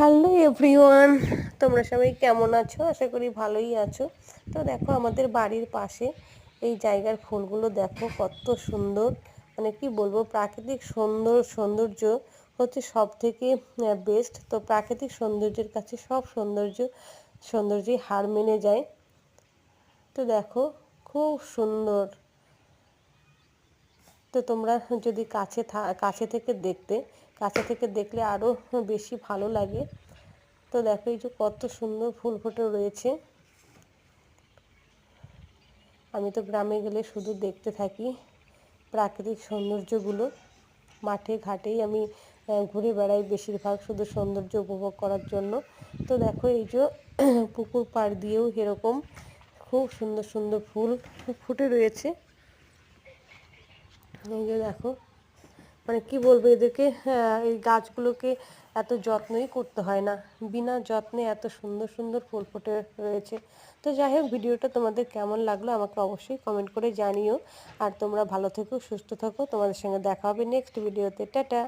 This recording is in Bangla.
হ্যালো এভরিওয়ান, তোমরা সবাই কেমন আছো? আশা করি ভালোই আছো। তো দেখো আমাদের বাড়ির পাশে এই জায়গার ফুলগুলো দেখো কত সুন্দর। মানে কি বলবো, প্রাকৃতিক সৌন্দর্য হচ্ছে সব থেকে বেস্ট। তো প্রাকৃতিক সৌন্দর্যের কাছে সব সৌন্দর্যই হার মেনে যায়। তো দেখো খুব সুন্দর। তো তোমরা যদি কাছে থেকে দেখলে আরও বেশি ভালো লাগে। তো দেখো এই যে কত সুন্দর ফুল ফুটে রয়েছে। আমি তো গ্রামে গেলে শুধু দেখতে থাকি প্রাকৃতিক সৌন্দর্যগুলো। মাঠে ঘাটেই আমি ঘুরে বেড়াই বেশিরভাগ, শুধু সৌন্দর্য উপভোগ করার জন্য। তো দেখো এই যে পুকুর পাড় দিয়েও এরকম খুব সুন্দর সুন্দর ফুল ফুটে রয়েছে। এই যে দেখো, মানে কি বলবো, এদেরকে এই গাছগুলোকে এত যত্নই করতে হয় না, বিনা যত্নে এত সুন্দর সুন্দর ফুল ফুটে রয়েছে। তো যাই হোক, ভিডিওটা তোমাদের কেমন লাগলো আমাকে অবশ্যই কমেন্ট করে জানিও। আর তোমরা ভালো থেকো, সুস্থ থাকো। তোমাদের সঙ্গে দেখা হবে নেক্সট ভিডিওতে। টাটা।